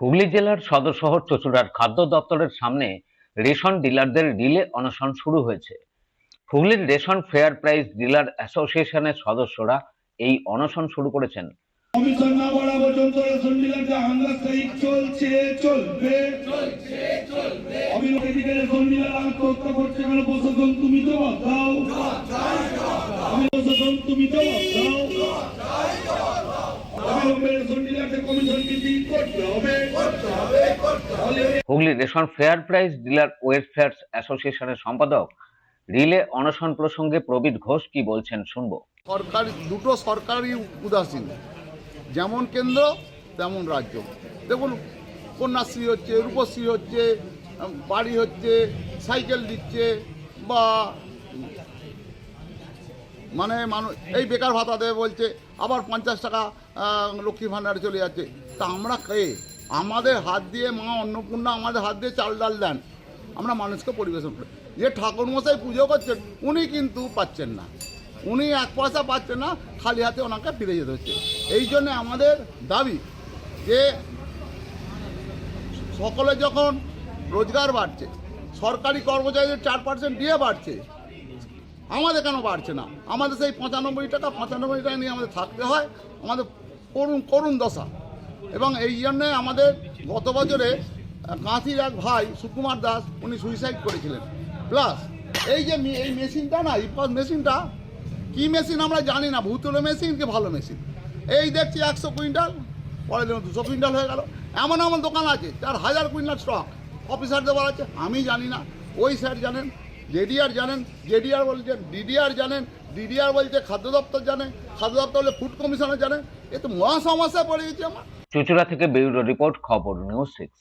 হুগলি জেলার সদর শহর চুঁচুড়ার খাদ্য দপ্তরের সামনে রেশন ডিলারদের রিলে অনশন শুরু হয়েছে। হুগলির রেশন ফেয়ার প্রাইস ডিলার অ্যাসোসিয়েশনের সদস্যরা এই অনশন শুরু করেছেন। কমিশন না বাড়া পর্যন্ত রেশন ডিলারদের হাঙ্গার স্ট্রাইক চলছে, চলবে। অবিলম্বে এদিকে রেশন ডিলার আত্মহত্যা করছে কেন? প্রশাসন তুমি জবাব দাও। প্রশাসন তুমি জবাব দাও। অবিলম্বে রেশন ডিলারদের কমিশন বৃদ্ধি করতে হবে। Hooghly ration fair price dealer welfare অ্যাসোসিয়েশনের সম্পাদক রিলে অনশন প্রসঙ্গে প্রবীর ঘোষ কি বলছেন শুনবো। সরকারি দুটো সরকারি উদাসীন, যেমন কেন্দ্র তেমন রাজ্য। দেখুন, কন্যাশ্রী হচ্ছে, রূপশ্রী হচ্ছে, বাড়ি হচ্ছে, সাইকেল দিচ্ছে, বা মানে মানুষ এই বেকার ভাতা দেবে বলছে, আবার 50 টাকা লক্ষ্মী ভাণ্ডারে চলে যাচ্ছে। তা আমরা খেয়ে আমাদের হাত দিয়ে মা অন্নপূর্ণা আমাদের হাত দিয়ে চাল ডাল দেন, আমরা মানুষকে পরিবেশন করি। যে ঠাকুরমশাই পুজো করছেন উনি কিন্তু পাচ্ছেন না, উনি 1 পয়সা পাচ্ছেন না, খালি হাতে ওনাকে ফিরে যেতে হচ্ছে। এই জন্যে আমাদের দাবি যে সকলে যখন রোজগার বাড়ছে, সরকারি কর্মচারীদের 4% দিয়ে বাড়ছে, আমাদের কেন বাড়ছে না? আমাদের সেই 95 টাকা নিয়ে আমাদের থাকতে হয়, আমাদের করুণ দশা। এবং এই জন্যে আমাদের গত বছরে কাঁথির এক ভাই সুকুমার দাস উনি সুইসাইড করেছিলেন। প্লাস এই যে এই মেশিনটা না, ইপাস মেশিনটা কী মেশিন আমরা জানি না, ভূতুলে মেশিন কি ভালো মেশিন। এই দেখছি 100 কুইন্টাল, পরের দিন 200 কুইন্টাল হয়ে গেল। এমন এমন দোকান আছে তার 1000 কুইন্টাল স্টক, অফিসারদের বলা আছে আমি জানি না, ওই স্যার জানেন, জেডিআর জানেন, জেডিআর বলছেন, ডিডিআর জানেন, ডিডিআর বলছে খাদ্য দপ্তর জানে, খাদ্য দপ্তর বলে ফুড কমিশনার জানে। এ তো মহা সমস্যায় পড়ে গেছি আমার। চুঁচুড়া থেকে ব্যুরো রিপোর্ট, খবর নিউজ 6।